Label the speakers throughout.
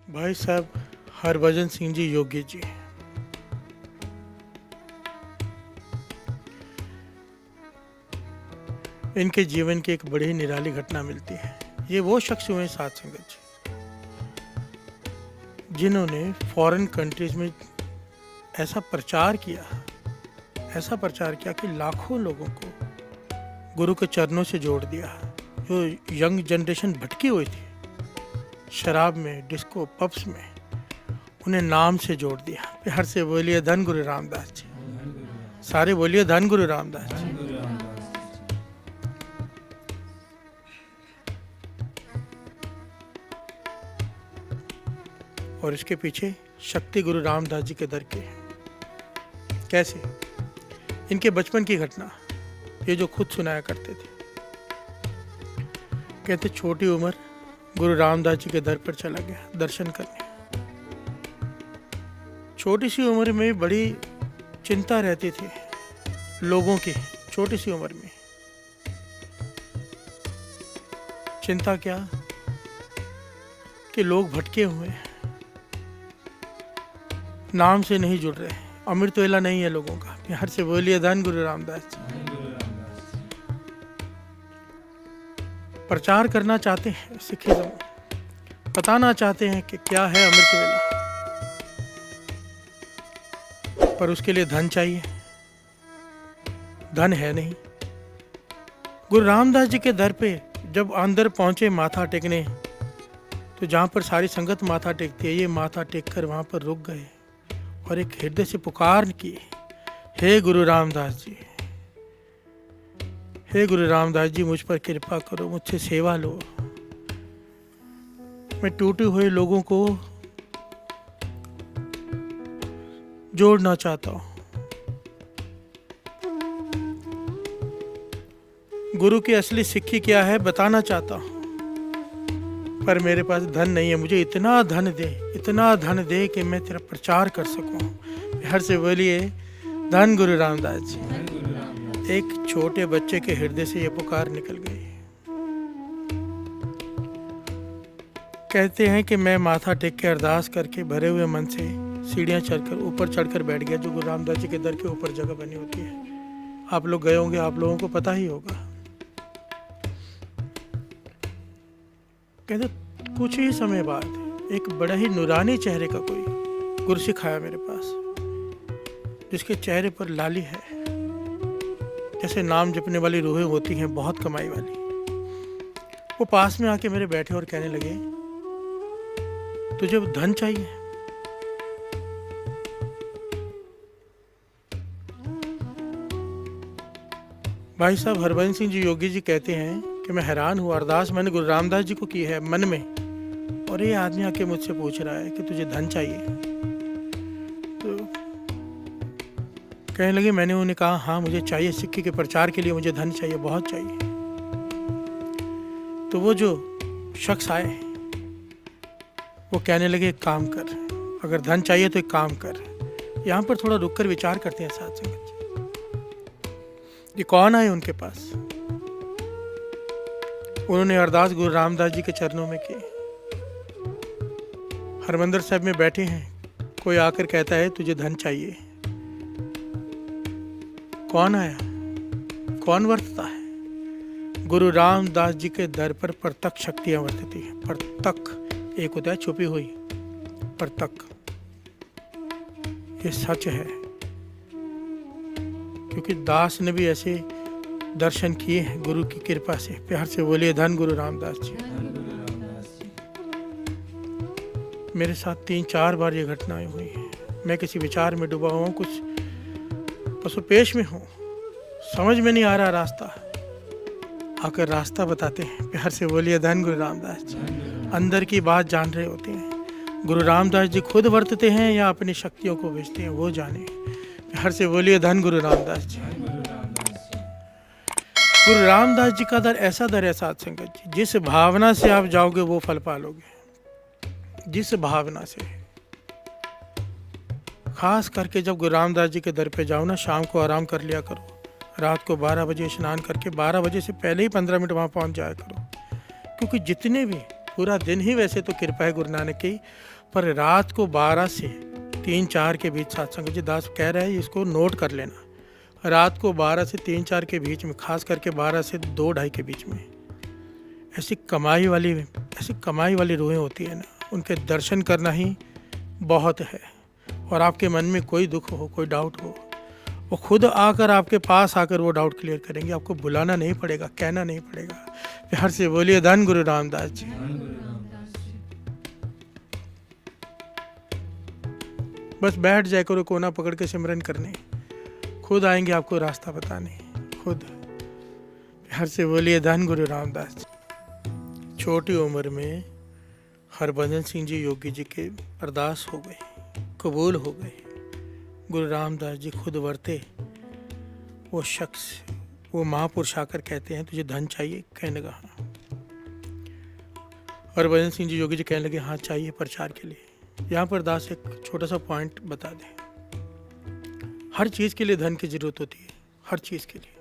Speaker 1: भाई साहब हरभजन सिंह जी योगी जी, इनके जीवन की एक बड़ी निराली घटना मिलती है। ये वो शख्स हुए साध संगत जी, जिन्होंने फॉरेन कंट्रीज में ऐसा प्रचार किया कि लाखों लोगों को गुरु के चरणों से जोड़ दिया। जो यंग जनरेशन भटकी हुई थी शराब में, डिस्को, पब्स में, उन्हें नाम से जोड़ दिया। प्यार से बोलिए धन गुरु रामदास जी। सारे बोलिए धन गुरु रामदास जी। और इसके पीछे शक्ति गुरु रामदास जी के दर के हैं। कैसे? इनके बचपन की घटना ये जो खुद सुनाया करते थे। कहते छोटी उम्र गुरु रामदास जी के दर पर चला गया दर्शन करने। छोटी सी उम्र में बड़ी चिंता रहती थी लोगों की। छोटी सी उम्र में चिंता क्या कि लोग भटके हुए हैं, नाम से नहीं जुड़ रहे, अमृत वेला नहीं है लोगों का। प्यार से बोलिए धन गुरु रामदास जी। प्रचार करना चाहते हैं सिखिज्म, बताना चाहते हैं कि क्या है अमृत वेला, पर उसके लिए धन चाहिए। धन है नहीं। गुरु रामदास जी के दर पे जब अंदर पहुंचे माथा टेकने, तो जहां पर सारी संगत माथा टेकती है, ये माथा टेक कर वहां पर रुक गए और एक हृदय से पुकार की, हे गुरु रामदास जी, हे गुरु रामदास जी, मुझ पर कृपा करो, मुझसे सेवा लो। मैं टूटे हुए लोगों को जोड़ना चाहता हूं। गुरु की असली सिक्की क्या है बताना चाहता हूं, पर मेरे पास धन नहीं है। मुझे इतना धन दे कि मैं तेरा प्रचार कर सकूं। प्यार से बोलिए धन गुरु रामदास जी। एक छोटे बच्चे के हृदय से ये पुकार निकल गई। कहते हैं कि मैं माथा टेक के अरदास करके भरे हुए मन से सीढ़ियां चढ़कर ऊपर चढ़कर बैठ गया, जो गुरु रामदास जी के दर के ऊपर जगह बनी होती है। आप लोग गए होंगे, आप लोगों को पता ही होगा। कहते कुछ ही समय बाद एक बड़ा ही नूरानी चेहरे का कोई गुरसिख आया मेरे पास, जिसके चेहरे पर लाली है, जैसे नाम जपने वाली रूहें होती हैं, बहुत कमाई वाली। वो पास में आके मेरे बैठे और कहने लगे, तुझे धन चाहिए? भाई साहब हरभजन सिंह जी योगी जी कहते हैं कि मैं हैरान हुआ। अरदास मैंने गुरु रामदास जी को की है मन में, और ये आदमी आके मुझसे पूछ रहा है कि तुझे धन चाहिए? तो कहने लगे, मैंने उन्हें कहा हाँ मुझे चाहिए, सिक्के के प्रचार के लिए मुझे धन चाहिए, बहुत चाहिए। तो वो जो शख्स आए वो कहने लगे, एक काम कर, अगर धन चाहिए तो एक काम कर, यहाँ पर थोड़ा रुक कर विचार करते हैं साथ संगत जी। ये कौन आए उनके पास? उन्होंने अरदास गुरु रामदास जी के चरणों में की। हरमंदिर साहब में बैठे हैं, कोई आकर कहता है तुझे धन चाहिए। कौन आया, कौन वर्तता है? गुरु रामदास जी के दर पर प्रत्यक्ष शक्तियां वर्तती हैं। प्रत्यक्ष एक होता है छुपी हुई, प्रत्यक्ष ये सच है, क्योंकि दास ने भी ऐसे दर्शन किए हैं गुरु की कृपा से। प्यार से बोलिए धन गुरु रामदास जी। मेरे साथ 3-4 बार ये घटनाएं हुई हैं। मैं किसी विचार में डूबा हुआ हूँ, कुछ पशुपेश में हूँ, समझ में नहीं आ रहा रास्ता, आकर रास्ता बताते हैं। प्यार से बोलिए धन गुरु रामदास जी। अंदर की बात जान रहे होते हैं। गुरु रामदास जी खुद वर्तते हैं या अपनी शक्तियों को भेजते हैं, वो जाने। प्यार से बोलिए धन गुरु रामदास जी। गुरु रामदास जी का दर ऐसा दर है साध संगत जी, जिस भावना से आप जाओगे वो फल पालोगे। जिस भावना से, खास करके जब गुरु रामदास जी के दर पे जाओ ना, शाम को आराम कर लिया करो, रात को 12 बजे स्नान करके 12 बजे से पहले ही 15 मिनट वहाँ पहुँच जाया करो, क्योंकि जितने भी पूरा दिन ही वैसे तो कृपा है गुरु नानक की, पर रात को 12 से 3-4 के बीच सत्संग जी दास कह रहे हैं, इसको नोट कर लेना। रात को 12 से 3-4 के बीच में, खास करके 12 से 2-2:30 के बीच में ऐसी कमाई वाली रूहें होती है ना, उनके दर्शन करना ही बहुत है। और आपके मन में कोई दुख हो, कोई डाउट हो, वो खुद आकर आपके पास आकर वो डाउट क्लियर करेंगे। आपको बुलाना नहीं पड़ेगा, कहना नहीं पड़ेगा। प्यार से बोलिए धन गुरु रामदास जी। बस बैठ जाए करो कोना पकड़ के सिमरन करने, खुद आएंगे आपको रास्ता बताने, खुद। प्यार से बोलिए धन गुरु रामदास जी। छोटी उम्र में हरभजन सिंह जी योगी जी के अरदास हो गई, कबूल हो गए। गुरु रामदास जी खुद वर्ते। वो शख्स, वो महापुरुष आकर कहते हैं तुझे धन चाहिए? कहने लगा हाँ। हरभजन सिंह जी योगी जी कहने लगे हाँ चाहिए प्रचार के लिए। यहाँ पर दास एक छोटा सा पॉइंट बता दें, हर चीज़ के लिए धन की जरूरत होती है, हर चीज़ के लिए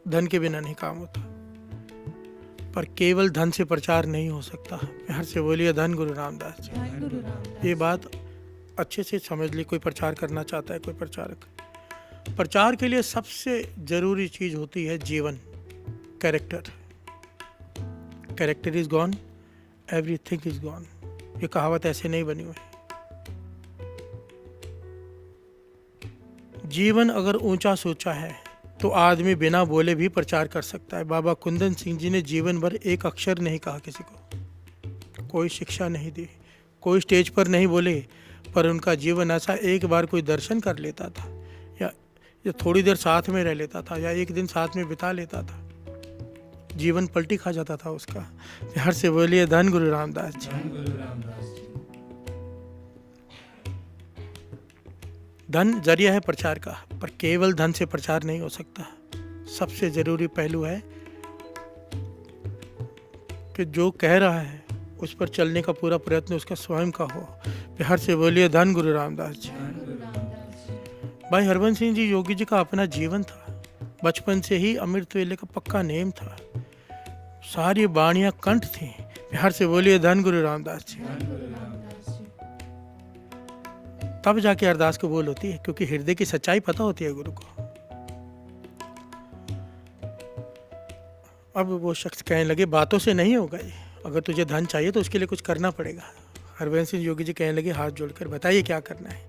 Speaker 1: धन के बिना नहीं काम होता, पर केवल धन से प्रचार नहीं हो सकता। प्यार से बोलिए धन गुरु रामदास जी। ये बात अच्छे से समझ ली। कोई प्रचार करना चाहता है, कोई प्रचार के लिए सबसे ज़रूरी चीज़ होती है जीवन, character. Character is gone, everything is gone. ये कहावत ऐसे नहीं बनी हुई। जीवन अगर ऊंचा सोचा है तो आदमी बिना बोले भी प्रचार कर सकता है। बाबा कुंदन सिंह जी ने जीवन भर एक अक्षर नहीं कहा किसी को, कोई शिक्षा नहीं दी, कोई स्टेज पर नहीं बोले, पर उनका जीवन ऐसा, एक बार कोई दर्शन कर लेता था या थोड़ी देर साथ में रह लेता था या एक दिन साथ में बिता लेता था, जीवन पलटी खा जाता था उसका। प्यार से बोलिए धन गुरु रामदास जी। धन जरिया है प्रचार का, पर केवल धन से प्रचार नहीं हो सकता। सबसे जरूरी पहलू है कि जो कह रहा है उस पर चलने का पूरा प्रयत्न उसका स्वयं का हो। प्यार से बोलिए धन गुरु रामदास जी। भाई हरभजन सिंह जी योगी जी का अपना जीवन था, बचपन से ही अमृत वेले का पक्का नेम था, सारी बाणियां कंठ थी। प्यार से बोलिए धन गुरु रामदास जी। तब जाके अरदास कबूल होती है, क्योंकि हृदय की सच्चाई पता होती है गुरु को। अब वो शख्स कहने लगे बातों से नहीं होगा ये, अगर तुझे धन चाहिए तो उसके लिए कुछ करना पड़ेगा। हरभजन सिंह योगी जी कहने लगे हाथ जोड़कर बताइए क्या करना है।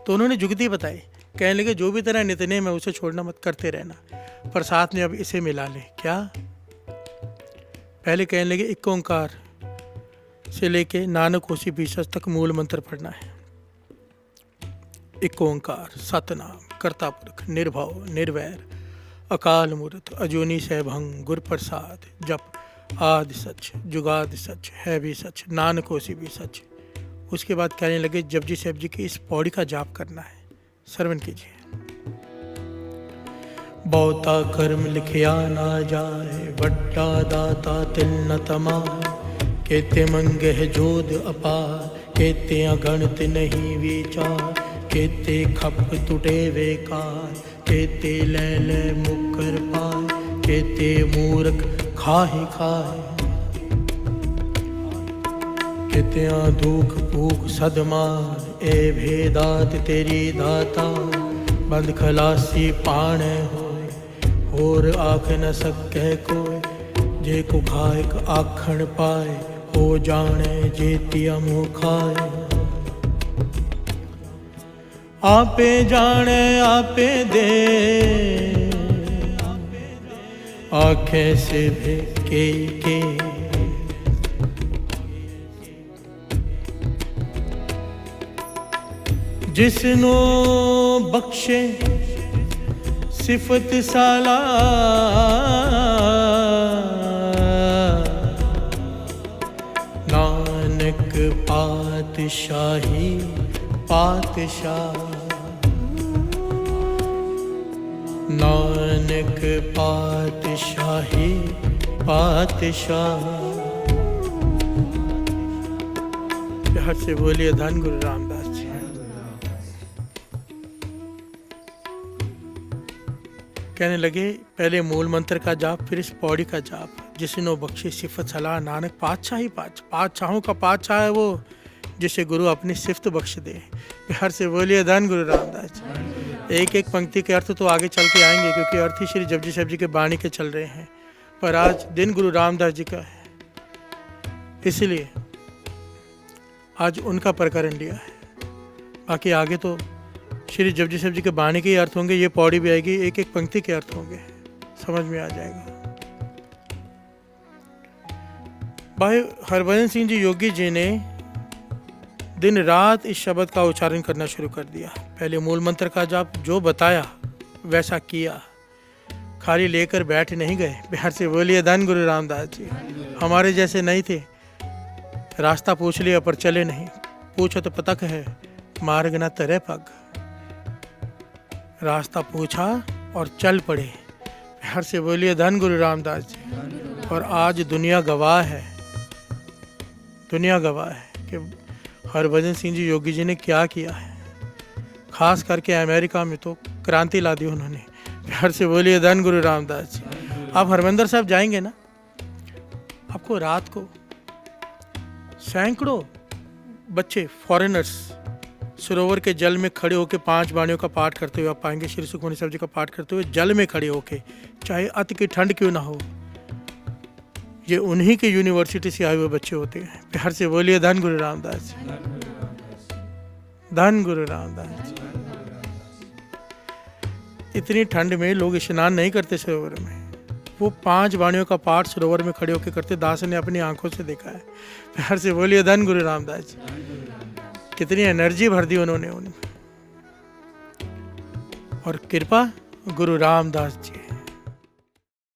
Speaker 1: तो उन्होंने जुगती बताई, कहने लगे जो भी तेरा नित्यनेम है उसे छोड़ना मत, करते रहना, पर साथ में अब इसे मिला ले। क्या? पहले कहने लगे एक ओंकार से लेके नानक होसी बीसज तक मूल मंत्र पढ़ना है। एक ओंकार, सतनाम, कर्ता पुरख, निर्भव निर्वैर, अकाल मूर्त, अजूनी सैभंग, गुर प्रसाद, जप आदि सच, जुगाद सच, है भी सच, नानक होसी भी सच। उसके बाद कहने लगे जपजी साहब जी की इस पौड़ी का जाप करना है, श्रवण कीजिए। बहुता कर्म लिखिया ना जाए, बट्टा दाता तिल न तमाए, केते मंगे जोध अपार, केते अगणित नहीं विचार, केते खप टूटे बेकार, केते ले ले मुकर पाए, केते मूर्ख खाहे खाए, केते दुख भूख सदमार, ए भेदात तेरी दाता, बंद खलासी पाणे होए, होर आख न सके कोई, जे को खाएक आखण पाए, हो जाने जेतिया मुँह खाए। आपे जाने आपे दे, आँखें से भेके के, जिसनो बख्शे सिफत साला, नानक पातशाही पातशाह, नानक पातशाही पातशाह। प्यार से बोलिए धन गुरु रामदास जी। कहने लगे पहले मूल मंत्र का जाप, फिर इस पौड़ी का जाप। जिसनो बख्शे सिफत सलाह नानक पातशाह ही पातशाहों का पातशाह है वो, जिसे गुरु अपनी सिफत बख्श दे। प्यार से बोलिए धन गुरु रामदास जी। एक एक पंक्ति के अर्थ तो आगे चल के आएंगे, क्योंकि अर्थ ही श्री जपजी साहब जी के बाणी के चल रहे हैं, पर आज दिन गुरु रामदास जी का है, इसलिए आज उनका प्रकरण लिया है। बाकी आगे तो श्री जपजी साहब जी के बाणी के ही अर्थ होंगे, ये पौड़ी भी आएगी, एक एक पंक्ति के अर्थ होंगे, समझ में आ जाएगा। भाई हरभजन सिंह जी योगी जी ने दिन रात इस शब्द का उच्चारण करना शुरू कर दिया। पहले मूल मंत्र का जाप जो बताया वैसा किया, खाली लेकर बैठ नहीं गए। प्यार से बोलिए धन गुरु रामदास जी। हमारे जैसे नहीं थे, रास्ता पूछ लिया पर चले नहीं, पूछो तो पतक है मार्ग न तरे पग। रास्ता पूछा और चल पड़े। प्यार से बोलिए धन गुरु रामदास जी। और आज दुनिया गवाह है, दुनिया गवाह है कि हरभजन सिंह जी योगी जी ने क्या किया है। खास करके अमेरिका में तो क्रांति ला दी उन्होंने। प्यार से बोलिए धन गुरु रामदास जी। आप हरमंदिर साहब जाएंगे ना, आपको रात को सैकड़ों बच्चे फॉरेनर्स सरोवर के जल में खड़े होकर 5 बाणियों का पाठ करते हुए आप पाएंगे। श्री सुखमनी साहब जी का पाठ करते हुए जल में खड़े होके, चाहे अति की ठंड क्यों ना हो। ये उन्हीं के यूनिवर्सिटी से आए हुए बच्चे होते हैं। प्यार से बोलिए धन गुरु रामदास जी। धन गुरु रामदास जी। इतनी ठंड में लोग स्नान नहीं करते सरोवर में, वो 5 बाणियों का पाठ सरोवर में खड़े होकर करते। दास ने अपनी आंखों से देखा है। प्यार से बोलिए धन गुरु रामदास जी। कितनी एनर्जी भर दी उन्होंने उनमें। और कृपा गुरु रामदास जी।